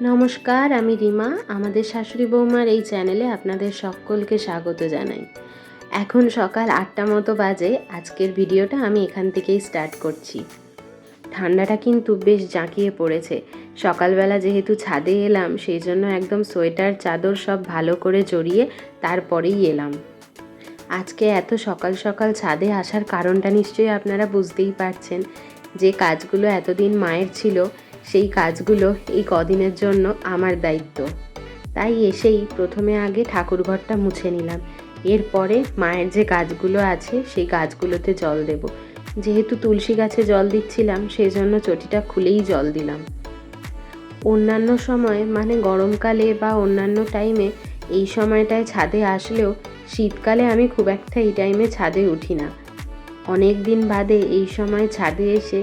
নমস্কার, আমি রিমা। আমাদের শাশুড়ি বৌমার এই চ্যানেলে আপনাদের সকলকে স্বাগত জানাই। এখন সকাল ৮টা মতো বাজে। আজকের ভিডিওটা আমি এখান থেকেই স্টার্ট করছি। ঠান্ডাটা কিন্তু বেশ জাঁকিয়ে পড়েছে। সকালবেলা যেহেতু ছাদে এলাম, সেই জন্য একদম সোয়েটার চাদর সব ভালো করে জড়িয়ে তারপরেই এলাম। আজকে এত সকাল সকাল ছাদে আসার কারণটা নিশ্চয়ই আপনারা বুঝতেই পারছেন। যে কাজগুলো এতদিন মায়ের ছিল, সেই কাজগুলো এই কদিনের জন্য আমার দায়িত্ব। তাই এসেই প্রথমে আগে ঠাকুরঘরটা মুছে নিলাম। এরপরে মায়ের যে কাজগুলো আছে সেই কাজগুলোতে জল দেব। যেহেতু তুলসী গাছে জল দিচ্ছিলাম, সেই জন্য চটিটা খুলেই জল দিলাম। অন্যান্য সময় মানে গরমকালে বা অন্যান্য টাইমে এই সময়টায় ছাদে আসলেও শীতকালে আমি খুব একটা এই টাইমে ছাদে উঠি না। অনেক দিন বাদে এই সময় ছাদে এসে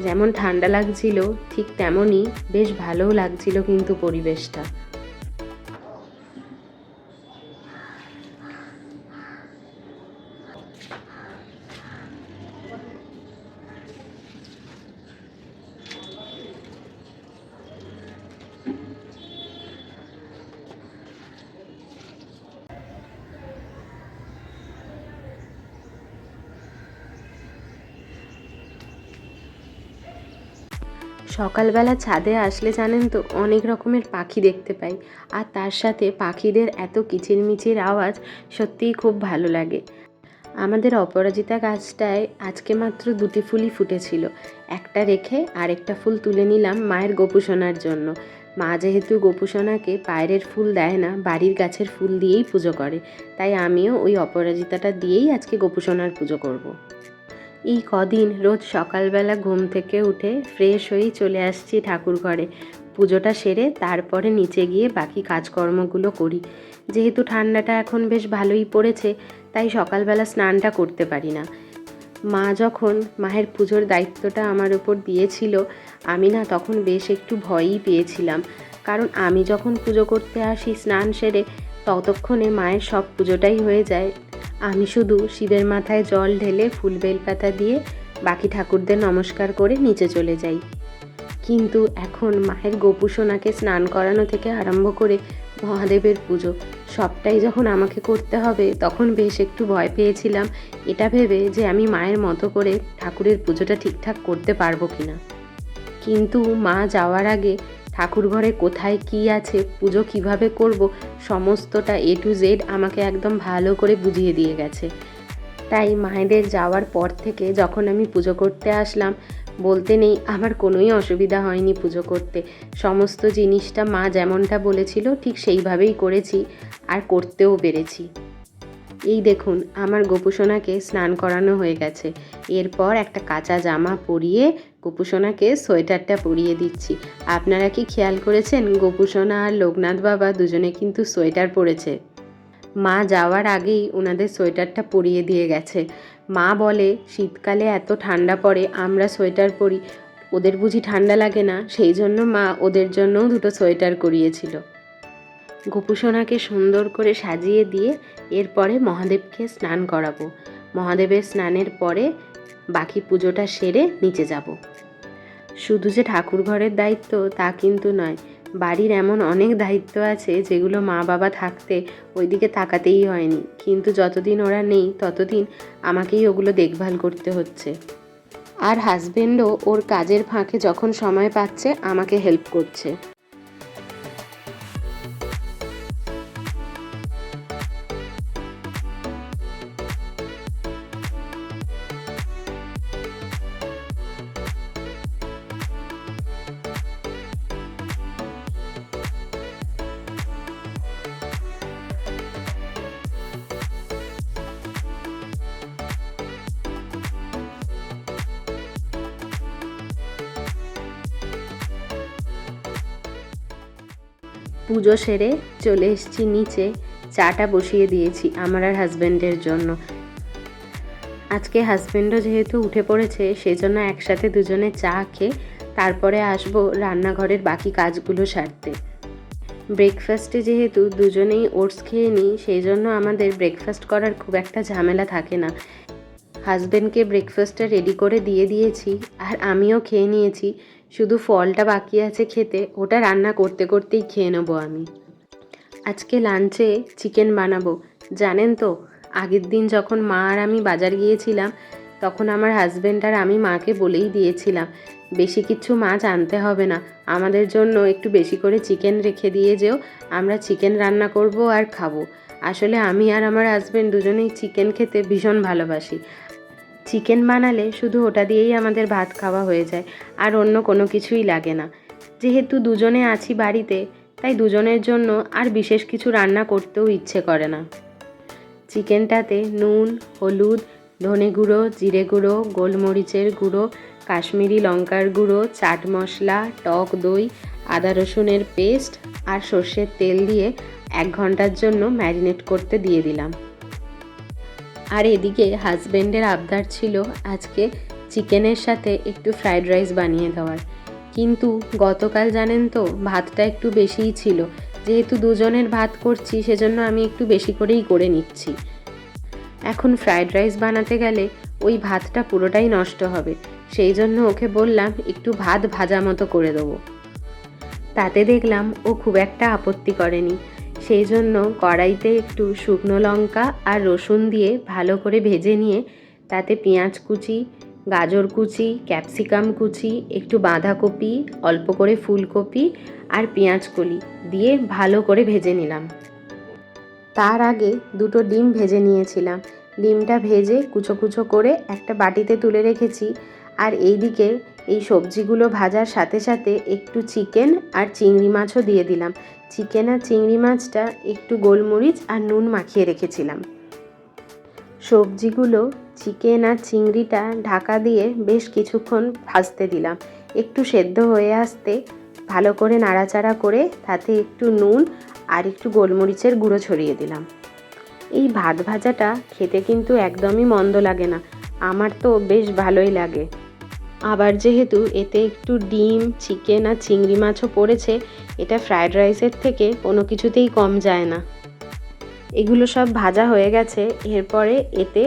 যেমন ঠান্ডা লাগছিল, ঠিক তেমনই বেশ ভালোও লাগছিল কিন্তু পরিবেশটা। সকালবেলা ছাদে আসলে জানেন তো অনেক রকমের পাখি দেখতে পাই, আর তার সাথে পাখিদের এত কিচিরমিচির আওয়াজ সত্যিই খুব ভালো লাগে। আমাদের অপরাজিতা গাছটায় আজকে মাত্র 2টি ফুলই ফুটেছিল। একটা রেখে আরেকটা ফুল তুলে নিলাম মায়ের গোপুসোনার জন্য। মা যেহেতু গোপুসোনাকে বাইরের ফুল দেয় না, বাড়ির গাছের ফুল দিয়েই পুজো করে, তাই আমিও ওই অপরাজিতাটা দিয়েই আজকে গোপুসোনার পুজো করব। এই কদিন রোজ সকালবেলা ঘুম থেকে উঠে ফ্রেশ হয়েই চলে আসছি ঠাকুর ঘরে। পুজোটা সেরে তারপরে নিচে গিয়ে বাকি কাজকর্মগুলো করি। যেহেতু ঠান্ডাটা এখন বেশ ভালোই পড়েছে, তাই সকালবেলা স্নানটা করতে পারি না। মা যখন মায়ের পুজোর দায়িত্বটা আমার ওপর দিয়েছিল, আমি না তখন বেশ একটু ভয়ই পেয়েছিলাম। কারণ আমি যখন পুজো করতে আসি স্নান সেরে, ততক্ষণে মায়ের সব পুজোটাই হয়ে যায়। আমি শুধু শিবের মাথায় জল ঢেলে ফুল বেলপাতা দিয়ে বাকি ঠাকুরদের নমস্কার করে নিচে চলে যাই। কিন্তু এখন মায়ের গোপুসোনাকে স্নান করানো থেকে আরম্ভ করে মহাদেবের পুজো সবটাই যখন আমাকে করতে হবে, তখন বেশ একটু ভয় পেয়েছিলাম, এটা ভেবে যে আমি মায়ের মতো করে ঠাকুরের পুজোটা ঠিকঠাক করতে পারবো কিনা। কিন্তু মা যাওয়ার আগে ঠাকুর ঘরে কোথায় কি আছে, পুজো কিভাবে করব, সমস্তটা A to Z আমাকে একদম ভালো করে বুঝিয়ে দিয়ে গেছে। তাই মায়েদের যাওয়ার পর থেকে যখন আমি পুজো করতে আসলাম, বলতে নেই আমার কোনোই অসুবিধা হয়নি পুজো করতে। সমস্ত জিনিসটা মা যেমনটা বলেছিল ঠিক সেইভাবেই করেছি, আর করতেও পেরেছি। এই দেখুন আমার গোপুসোনাকে স্নান করানো হয়ে গেছে। এরপর একটা কাঁচা জামা পরিয়ে গোপুসোনাকে সোয়েটারটা পরিয়ে দিচ্ছি। আপনারা কি খেয়াল করেছেন, গোপুসোনা আর লোকনাথ বাবা দুজনে কিন্তু সোয়েটার পরেছে। মা যাওয়ার আগেই ওনাদের সোয়েটারটা পরিয়ে দিয়ে গেছে। মা বলে শীতকালে এত ঠান্ডা পড়ে, আমরা সোয়েটার পরি, ওদের বুঝি ঠান্ডা লাগে না, সেই জন্য মা ওদের জন্যও 2টো সোয়েটার করিয়েছিল। গোপুসোনাকে সুন্দর করে সাজিয়ে দিয়ে এরপরে মহাদেবকে স্নান করাবো। মহাদেবের স্নানের পরে বাকি পুজোটা সেরে নিচে যাব। শুধু যে ঠাকুর ঘরের দায়িত্ব তা কিন্তু নয়, বাড়ির এমন অনেক দায়িত্ব আছে যেগুলো মা বাবা থাকতে ওইদিকে তাকাতেই হয়নি, কিন্তু যতদিন ওরা নেই ততদিন আমাকেই ওগুলো দেখভাল করতে হচ্ছে। আর হাজবেন্ডও ওর কাজের ফাঁকে যখন সময় পাচ্ছে আমাকে হেল্প করছে। পুজো সেরে চলে এসেছি নিচে। চাটা বসিয়ে দিয়েছি আমার আর হাজব্যান্ডের জন্য। আজকে হাজব্যান্ডও যেহেতু উঠে পড়েছে, সেই জন্য একসাথে দুজনে চা খেয়ে তারপরে আসবো রান্নাঘরের বাকি কাজগুলো সারতে। ব্রেকফাস্টে যেহেতু দুজনেই ওটস খেয়ে নিই, সেই জন্য আমাদের ব্রেকফাস্ট করার খুব একটা ঝামেলা থাকে না। হাজব্যান্ডকে ব্রেকফাস্টটা রেডি করে দিয়ে দিয়েছি, আর আমিও খেয়ে নিয়েছি। শুধু ফলটা বাকি আছে খেতে, ওটা রান্না করতে করতেই খেয়ে নেবো আমি। আজকে লাঞ্চে চিকেন বানাবো। জানেন তো, আগের দিন যখন মা আর আমি বাজার গিয়েছিলাম, তখন আমার হাজব্যান্ড আর আমি মাকে বলেই দিয়েছিলাম বেশি কিছু মাছ আনতে হবে না, আমাদের জন্য একটু বেশি করে চিকেন রেখে দিয়ে যেও, আমরা চিকেন রান্না করব আর খাবো। আসলে আমি আর আমার হাজব্যান্ড দুজনেই চিকেন খেতে ভীষণ ভালোবাসি। চিকেন বানালে শুধু ওটা দিয়েই আমাদের ভাত খাওয়া হয়ে যায়, আর অন্য কোনো কিছুই লাগে না। যেহেতু দুজনে আছি বাড়িতে, তাই দুজনের জন্য আর বিশেষ কিছু রান্না করতেও ইচ্ছে করে না। চিকেনটাতে নুন, হলুদ, ধনে গুঁড়ো, জিরে গুঁড়ো, গোলমরিচের গুঁড়ো, কাশ্মীরি লঙ্কার গুঁড়ো, চাট মশলা, টক দই, আদা রসুনের পেস্ট আর সর্ষের তেল দিয়ে 1 ঘন্টার জন্য ম্যারিনেট করতে দিয়ে দিলাম। আর এদিকে হাজব্যান্ডের আবদার ছিল আজকে চিকেনের সাথে একটু ফ্রায়েড রাইস বানিয়ে দেওয়ার। কিন্তু গতকাল জানেন তো, ভাতটা একটু বেশিই ছিল। যেহেতু দুজনের ভাত করছি, সেজন্য আমি একটু বেশি করেই করে নিচ্ছি। এখন ফ্রায়েড রাইস বানাতে গেলে ওই ভাতটা পুরোটাই নষ্ট হবে, সেই জন্য ওকে বললাম একটু ভাত ভাজা মতো করে দেবো। তাতে দেখলাম ও খুব একটা আপত্তি করেনি। সেই জন্য কড়াইতে একটু শুকনো লঙ্কা আর রসুন দিয়ে ভালো করে ভেজে নিয়ে তাতে পেঁয়াজ কুচি, গাজর কুচি, ক্যাপসিকাম কুচি, একটু বাঁধাকপি, অল্প করে ফুলকপি আর পেঁয়াজ কলি দিয়ে ভালো করে ভেজে নিলাম। তার আগে 2টো ডিম ভেজে নিয়েছিলাম। ডিমটা ভেজে কুচো কুচো করে একটা বাটিতে তুলে রেখেছি। আর এইদিকে এই সবজিগুলো ভাজার সাথে সাথে একটু চিকেন আর চিংড়ি মাছও দিয়ে দিলাম। চিকেন আর চিংড়ি মাছটা একটু গোলমরিচ আর নুন মাখিয়ে রেখেছিলাম। সবজিগুলো, চিকেন আর চিংড়িটা ঢাকা দিয়ে বেশ কিছুক্ষণ ভাজতে দিলাম। একটু সেদ্ধ হয়ে আসতে ভালো করে নাড়াচাড়া করে তাতে একটু নুন আর একটু গোলমরিচের গুঁড়ো ছড়িয়ে দিলাম। এই ভাত ভাজাটা খেতে কিন্তু একদমই মন্দ লাগে না, আমার তো বেশ ভালোই লাগে। আবার যেহেতু এতে একটু ডিম, চিকেন আর চিংড়ি মাছও পড়েছে, এটা ফ্রায়েড রাইসের থেকে কোনো কিছুতেই কম যায় না। এগুলো সব ভাজা হয়ে গেছে। এরপরে এতে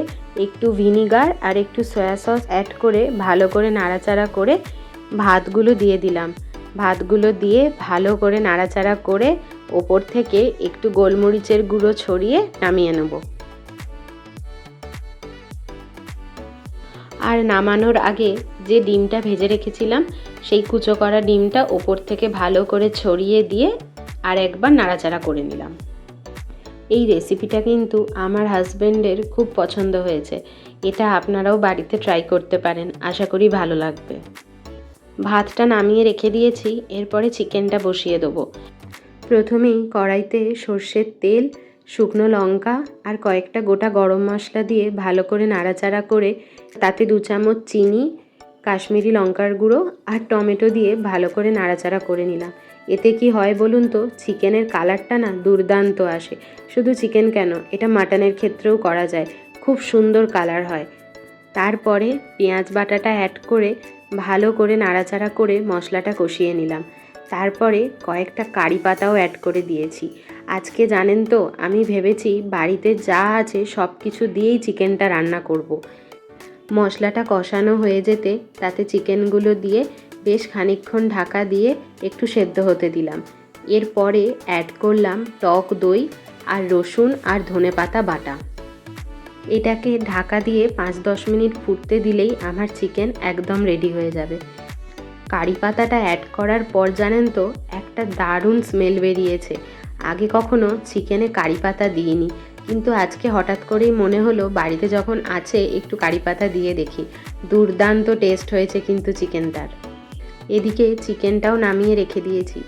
একটু ভিনিগার আর একটু সয়া সস অ্যাড করে ভালো করে নাড়াচাড়া করে ভাতগুলো দিয়ে দিলাম। ভাতগুলো দিয়ে ভালো করে নাড়াচাড়া করে ওপর থেকে একটু গোলমরিচের গুঁড়ো ছড়িয়ে নামিয়ে নেব। আর নামানোর আগে যে ডিমটা ভেজে রেখেছিলাম, সেই কুচো করা ডিমটা ওপর থেকে ভালো করে ছড়িয়ে দিয়ে আর একবার নাড়াচাড়া করে নিলাম। এই রেসিপিটা কিন্তু আমার হাজব্যান্ডের খুব পছন্দ হয়েছে। এটা আপনারাও বাড়িতে ট্রাই করতে পারেন, আশা করি ভালো লাগবে। ভাতটা নামিয়ে রেখে দিয়েছি, এরপরে চিকেনটা বসিয়ে দেবো। প্রথমেই কড়াইতে সর্ষের তেল, শুকনো লঙ্কা আর কয়েকটা গোটা গরম মশলা দিয়ে ভালো করে নাড়াচাড়া করে তাতে 2 চামচ চিনি, কাশ্মীরি লঙ্কার গুঁড়ো আর টমেটো দিয়ে ভালো করে নাড়াচাড়া করে নিলাম। এতে কি হয় বলুন তো, চিকেনের কালারটা না দুর্দান্ত আসে। শুধু চিকেন কেন, এটা মাটনের ক্ষেত্রেও করা যায়, খুব সুন্দর কালার হয়। তারপরে পেঁয়াজ বাটাটা অ্যাড করে ভালো করে নাড়াচাড়া করে মশলাটা কষিয়ে নিলাম। তারপরে কয়েকটা কারি পাতাও অ্যাড করে দিয়েছি। আজকে জানেন তো, আমি ভেবেছি বাড়িতে যা আছে সব কিছু দিয়েই চিকেনটা রান্না করব। মশলাটা কষানো হয়ে যেতে তাতে চিকেনগুলো দিয়ে বেশ খানিকক্ষণ ঢাকা দিয়ে একটু সেদ্ধ হতে দিলাম। এরপরে অ্যাড করলাম টক দই আর রসুন আর ধনেপাতা বাটা। এটাকে ঢাকা দিয়ে 5-10 মিনিট ফুটতে দিলেই আমার চিকেন একদম রেডি হয়ে যাবে। কারি পাতাটা অ্যাড করার পর জানেন তো, একটা দারুণ স্মেল বেরিয়েছে। আগে কখনো চিকেনে কারি পাতা দিইনি, কিন্তু আজকে হঠাৎ করেই মনে হলো বাড়িতে যখন আছে একটু কারি পাতা দিয়ে দেখি। দুর্দান্ত টেস্ট হয়েছে কিন্তু চিকেনটার। এদিকে চিকেনটাও নামিয়ে রেখে দিয়েছি।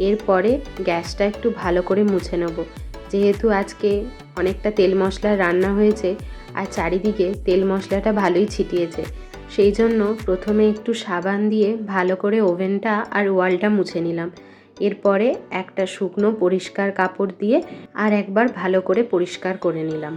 এরপরে গ্যাসটা একটু ভালো করে মুছে নেব। যেহেতু আজকে অনেকটা তেল মশলার রান্না হয়েছে আর চারিদিকে তেল মশলাটা ভালোই ছিটিয়েছে, সেই জন্য প্রথমে একটু সাবান দিয়ে ভালো করে ওভেনটা আর ওয়ালটা মুছে নিলাম। এরপরে একটা শুকনো পরিষ্কার কাপড় দিয়ে আর একবার ভালো করে পরিষ্কার করে নিলাম।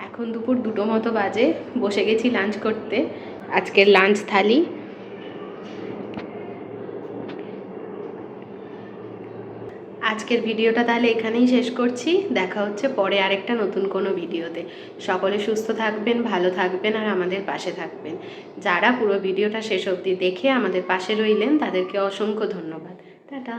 এখন দুপুর 2টো মতো বাজে, বসে গেছি লাঞ্চ করতে। আজকের লাঞ্চ থালি আজকের ভিডিওটা তাহলে এখানেই শেষ করছি। দেখা হচ্ছে পরে আরেকটা নতুন কোনো ভিডিওতে। সকলে সুস্থ থাকবেন, ভালো থাকবেন আর আমাদের পাশে থাকবেন। যারা পুরো ভিডিওটা শেষ অবধি দেখে আমাদের পাশে রইলেন তাদেরকে অসংখ্য ধন্যবাদ। টাটা।